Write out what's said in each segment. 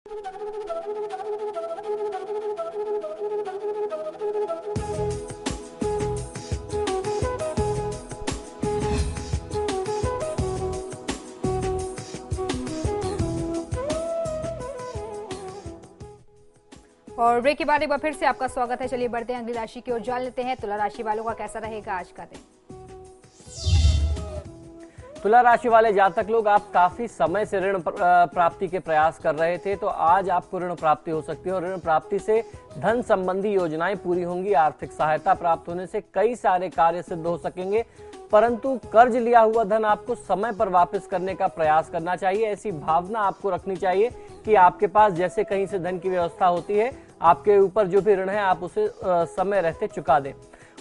और ब्रेक के बाद एक बार फिर से आपका स्वागत है। चलिए बढ़ते हैं अगली राशि की ओर, जान लेते हैं तुला राशि वालों का कैसा रहेगा आज का दिन। तुला राशि वाले जातक लोग, आप काफी समय से ऋण प्राप्ति के प्रयास कर रहे थे, तो आज आपको ऋण प्राप्ति हो सकती है और ऋण प्राप्ति से धन संबंधी योजनाएं पूरी होंगी। आर्थिक सहायता प्राप्त होने से कई सारे कार्य सिद्ध हो सकेंगे, परंतु कर्ज लिया हुआ धन आपको समय पर वापस करने का प्रयास करना चाहिए। ऐसी भावना आपको रखनी चाहिए कि आपके पास जैसे कहीं से धन की व्यवस्था होती है, आपके ऊपर जो भी ऋण है आप उसे समय रहते चुका दें।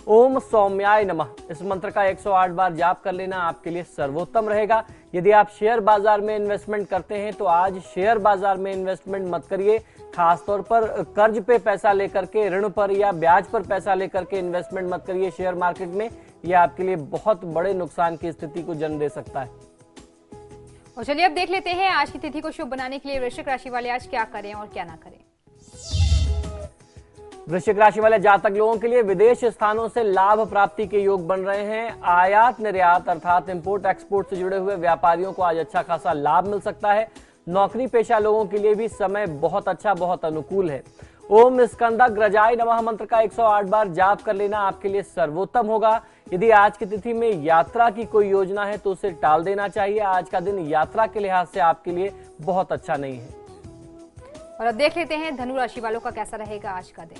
ओम सौम्याय नमः इस मंत्र का 108 बार जाप कर लेना आपके लिए सर्वोत्तम रहेगा। यदि आप शेयर बाजार में इन्वेस्टमेंट करते हैं तो आज शेयर बाजार में इन्वेस्टमेंट मत करिए। खासतौर पर कर्ज पे पैसा लेकर के, ऋण पर या ब्याज पर पैसा लेकर के इन्वेस्टमेंट मत करिए शेयर मार्केट में। यह आपके लिए बहुत बड़े नुकसान की स्थिति को जन्म दे सकता है। और चलिए अब देख लेते हैं आज की तिथि को शुभ बनाने के लिए वृश्चिक राशि वाले आज क्या करें और क्या ना करें। वृश्चिक राशि वाले जातक लोगों के लिए विदेश स्थानों से लाभ प्राप्ति के योग बन रहे हैं। आयात निर्यात अर्थात इंपोर्ट एक्सपोर्ट से जुड़े हुए व्यापारियों को आज अच्छा खासा लाभ मिल सकता है। नौकरी पेशा लोगों के लिए भी समय बहुत अच्छा, बहुत अनुकूल है। ओम स्कंदग्रजाय नमः मंत्र का 108 बार जाप कर लेना आपके लिए सर्वोत्तम होगा। यदि आज की तिथि में यात्रा की कोई योजना है तो उसे टाल देना चाहिए। आज का दिन यात्रा के लिहाज से आपके लिए बहुत अच्छा नहीं है। और अब देख लेते हैं धनु राशि वालों का कैसा रहेगा आज का दिन।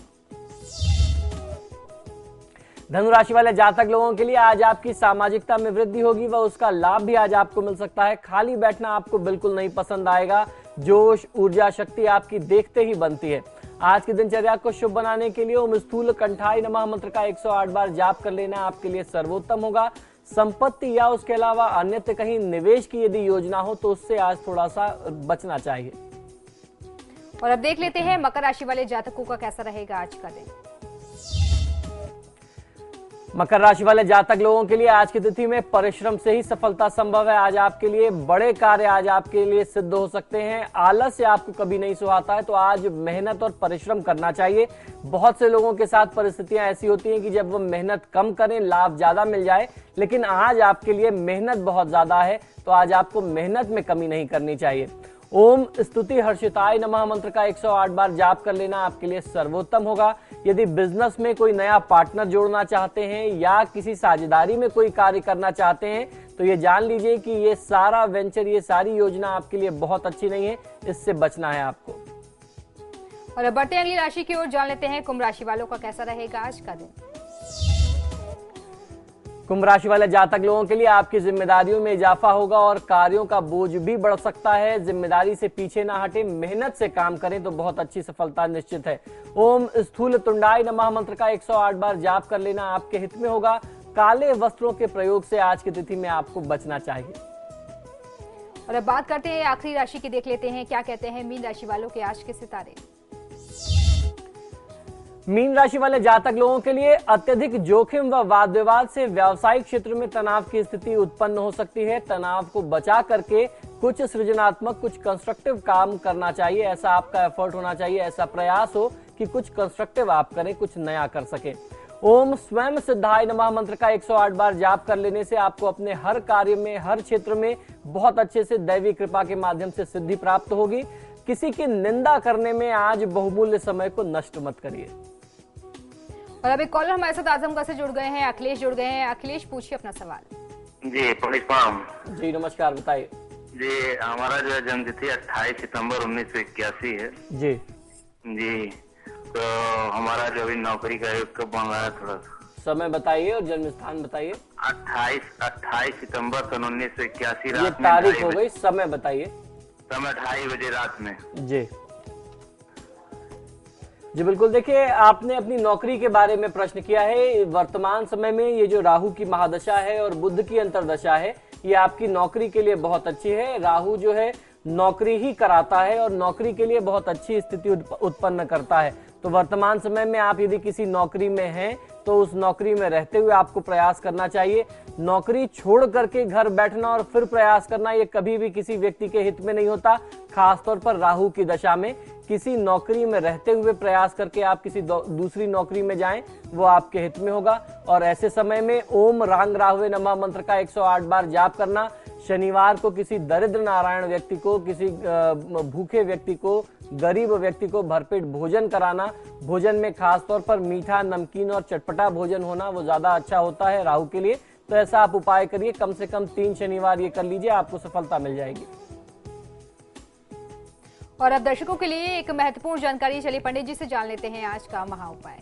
धनु राशि वाले जातक लोगों के लिए आज आपकी सामाजिकता में वृद्धि होगी व उसका लाभ भी आज आपको मिल सकता है। खाली बैठना आपको बिल्कुल नहीं पसंद आएगा। जोश, ऊर्जा, शक्ति आपकी देखते ही बनती है। आज की दिनचर्या को शुभ बनाने के लिए ओम स्थूल कंठाय नमः मंत्र का 108 बार जाप कर लेना आपके लिए सर्वोत्तम होगा। संपत्ति या उसके अलावा अन्यत्र कहीं निवेश की यदि योजना हो तो उससे आज थोड़ा सा बचना चाहिए। और अब देख लेते हैं मकर राशि वाले जातकों का कैसा रहेगा आज का दिन। मकर राशि वाले जातक लोगों के लिए आज की तिथि में परिश्रम से ही सफलता संभव है। आज आपके लिए बड़े कार्य आज आपके लिए सिद्ध हो सकते हैं। आलस्य आपको कभी नहीं सुहाता है, तो आज मेहनत और परिश्रम करना चाहिए। बहुत से लोगों के साथ परिस्थितियां ऐसी होती हैं कि जब वो मेहनत कम करें लाभ ज्यादा मिल जाए, लेकिन आज आपके लिए मेहनत बहुत ज्यादा है, तो आज आपको मेहनत में कमी नहीं करनी चाहिए। ओम स्तुति हर्षिताय नमः मंत्र का 108 बार जाप कर लेना आपके लिए सर्वोत्तम होगा। यदि बिजनेस में कोई नया पार्टनर जोड़ना चाहते हैं या किसी साझेदारी में कोई कार्य करना चाहते हैं तो ये जान लीजिए कि ये सारा वेंचर, ये सारी योजना आपके लिए बहुत अच्छी नहीं है, इससे बचना है आपको। और अब बढ़ते हैं अगली राशि की ओर, जान लेते हैं कुंभ राशि वालों का कैसा रहेगा आज का दिन। कुंभ राशि वाले जातक लोगों के लिए आपकी जिम्मेदारियों में इजाफा होगा और कार्यों का बोझ भी बढ़ सकता है। जिम्मेदारी से पीछे ना हटे, मेहनत से काम करें तो बहुत अच्छी सफलता निश्चित है। ओम स्थूल तुंडाय नमः मंत्र का 108 बार जाप कर लेना आपके हित में होगा। काले वस्त्रों के प्रयोग से आज की तिथि में आपको बचना चाहिए। और अब बात करते हैं आखिरी राशि की, देख लेते हैं क्या कहते हैं मीन राशि वालों के आज के सितारे। मीन राशि वाले जातक लोगों के लिए अत्यधिक जोखिम व वाद विवाद से व्यावसायिक क्षेत्र में तनाव की स्थिति उत्पन्न हो सकती है। तनाव को बचा करके कुछ सृजनात्मक, कुछ कंस्ट्रक्टिव काम करना चाहिए। ऐसा आपका एफर्ट होना चाहिए, ऐसा प्रयास हो कि कुछ कंस्ट्रक्टिव आप करें, कुछ नया कर सके। ओम स्वयं सिद्धाय नमः मंत्र का 108 बार जाप कर लेने से आपको अपने हर कार्य में, हर क्षेत्र में बहुत अच्छे से दैवी कृपा के माध्यम से सिद्धि प्राप्त होगी। किसी की निंदा करने में आज बहुमूल्य समय को नष्ट मत करिए। और अभी कॉलर हमारे साथ आजमगढ़ से जुड़ गए हैं, अखिलेश जुड़ गए हैं। अखिलेश, पूछिए अपना सवाल। जी प्रणाम। जी नमस्कार, बताइए। जी हमारा जो है जन्मतिथि 28 सितंबर 1981 है। जी जी, तो हमारा जो अभी नौकरी का योग कब बन रहा है, थोड़ा समय बताइए और जन्म स्थान बताइए। 28 सितंबर सन 1981 ये रात में तारीख हो गई, समय बताइए। समय 2:30 बजे रात में। जी बिल्कुल, देखिए आपने अपनी नौकरी के बारे में प्रश्न किया है। वर्तमान समय में ये जो राहु की महादशा है और बुध की अंतर्दशा है, ये आपकी नौकरी के लिए बहुत अच्छी है। राहु जो है नौकरी ही कराता है और नौकरी के लिए बहुत अच्छी स्थिति उत्पन्न करता है। तो वर्तमान समय में आप यदि किसी नौकरी में हैं तो उस नौकरी में रहते हुए आपको प्रयास करना चाहिए। नौकरी छोड़ करके घर बैठना और फिर प्रयास करना, ये कभी भी किसी व्यक्ति के हित में नहीं होता। खासतौर पर राहु की दशा में किसी नौकरी में रहते हुए प्रयास करके आप किसी दूसरी नौकरी में जाएं, वो आपके हित में होगा। और ऐसे समय में ओम रांग राहुवे नमः मंत्र का 108 बार जाप करना, शनिवार को किसी दरिद्र नारायण व्यक्ति को, किसी भूखे व्यक्ति को, गरीब व्यक्ति को भरपेट भोजन कराना, भोजन में खासतौर पर मीठा, नमकीन और चटपटा भोजन होना वो ज्यादा अच्छा होता है राहु के लिए। तो ऐसा आप उपाय करिए, कम से कम 3 शनिवार ये कर लीजिए, आपको सफलता मिल जाएगी। और अब दर्शकों के लिए एक महत्वपूर्ण जानकारी, चलिए पंडित जी से जान लेते हैं आज का महा उपाय।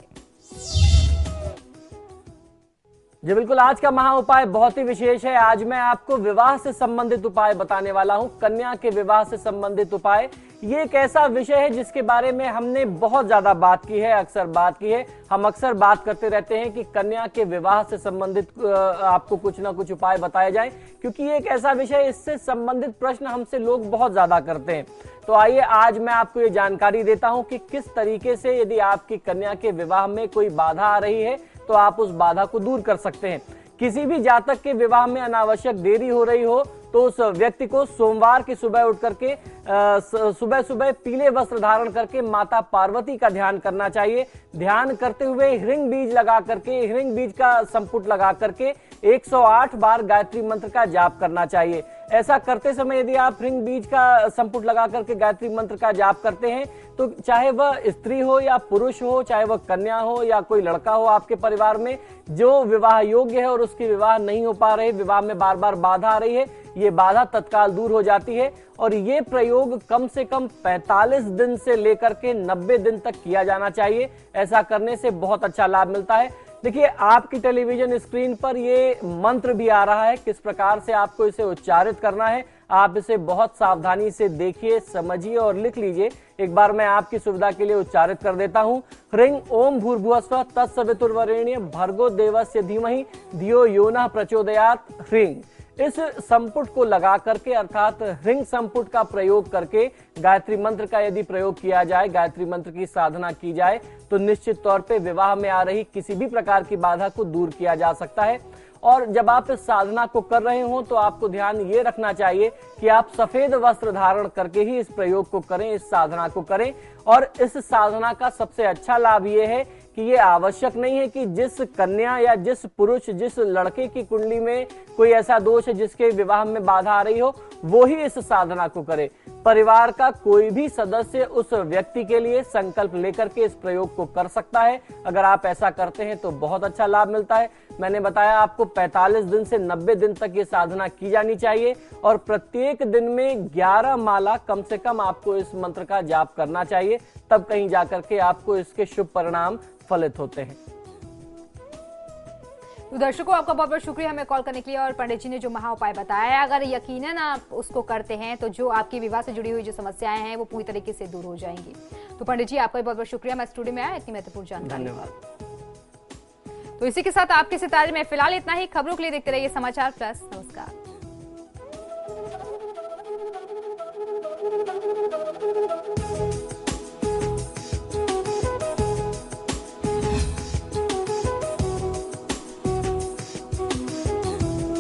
जी बिल्कुल, आज का महा उपाय बहुत ही विशेष है। आज मैं आपको विवाह से संबंधित उपाय बताने वाला हूं, कन्या के विवाह से संबंधित उपाय। ये एक ऐसा विषय है जिसके बारे में हमने बहुत ज्यादा बात की है, अक्सर बात की है। हम अक्सर बात करते रहते हैं कि कन्या के विवाह से संबंधित आपको कुछ ना कुछ उपाय बताए जाएं, क्योंकि ये एक ऐसा विषय, इससे संबंधित प्रश्न हमसे लोग बहुत ज्यादा करते हैं। तो आइए आज मैं आपको ये जानकारी देता हूं कि किस तरीके से यदि आपकी कन्या के विवाह में कोई बाधा आ रही है तो आप उस बाधा को दूर कर सकते हैं। किसी भी जातक के विवाह में अनावश्यक देरी हो रही हो तो उस व्यक्ति को सोमवार की सुबह उठ करके सुबह सुबह पीले वस्त्र धारण करके माता पार्वती का ध्यान करना चाहिए। ध्यान करते हुए हिरण्य बीज लगा करके, हिरण्य बीज का संपुट लगा करके 108 बार गायत्री मंत्र का जाप करना चाहिए। ऐसा करते समय यदि आप हिरण्य बीज का संपुट लगा करके गायत्री मंत्र का जाप करते हैं तो चाहे वह स्त्री हो या पुरुष हो, चाहे वह कन्या हो या कोई लड़का हो आपके परिवार में जो विवाह योग्य है और उसकी विवाह नहीं हो पा रहे, विवाह में बार बार बाधा आ रही है, ये बाधा तत्काल दूर हो जाती है। और ये प्रयोग कम से कम 45 दिन से लेकर के 90 दिन तक किया जाना चाहिए। ऐसा करने से बहुत अच्छा लाभ मिलता है। देखिए, आपकी टेलीविजन स्क्रीन पर ये मंत्र भी आ रहा है, किस प्रकार से आपको इसे उच्चारित करना है। आप इसे बहुत सावधानी से देखिए, समझिए और लिख लीजिए। एक बार मैं आपकी सुविधा के लिए उच्चारित कर देता हूं। ह्रीं ओम भूर्भुवस्सुवः तत्सवितुर्वरेण्यं भर्गो देवस्य धीमहि धियो यो नः प्रचोदयात्। ह्रीं, इस संपुट को लगा करके अर्थात ह्रीं संपुट का प्रयोग करके गायत्री मंत्र का यदि प्रयोग किया जाए, गायत्री मंत्र की साधना की जाए तो निश्चित तौर पे विवाह में आ रही किसी भी प्रकार की बाधा को दूर किया जा सकता है। और जब आप इस साधना को कर रहे हो तो आपको ध्यान ये रखना चाहिए कि आप सफेद वस्त्र धारण करके ही इस प्रयोग को करें, इस साधना को करें। और इस साधना का सबसे अच्छा लाभ ये है कि ये आवश्यक नहीं है कि जिस कन्या या जिस पुरुष, जिस लड़के की कुंडली में कोई ऐसा दोष है जिसके विवाह में बाधा आ रही हो, वो ही इस साधना को करे। परिवार का कोई भी सदस्य उस व्यक्ति के लिए संकल्प लेकर के इस प्रयोग को कर सकता है। अगर आप ऐसा करते हैं तो बहुत अच्छा लाभ मिलता है। मैंने बताया आपको 45 दिन से 90 दिन तक ये साधना की जानी चाहिए और प्रत्येक दिन में 11 माला कम से कम आपको इस मंत्र का जाप करना चाहिए, तब कहीं जाकर के आपको इसके शुभ परिणाम फलित होते हैं। तो दर्शकों, आपका बहुत बहुत शुक्रिया हमें कॉल करने के लिए और पंडित जी ने जो महा उपाय बताया, अगर यकीनन आप उसको करते हैं तो जो आपकी विवाह से जुड़ी हुई जो समस्याएं हैं वो पूरी तरीके से दूर हो जाएंगी। तो पंडित जी, आपका बहुत बहुत शुक्रिया, मैं स्टूडियो में आया इतनी महत्वपूर्ण जानकारी। धन्यवाद। तो इसी के साथ आपके सितारे में फिलहाल इतना ही। खबरों के लिए देखते रहिए समाचार प्लस। नमस्कार।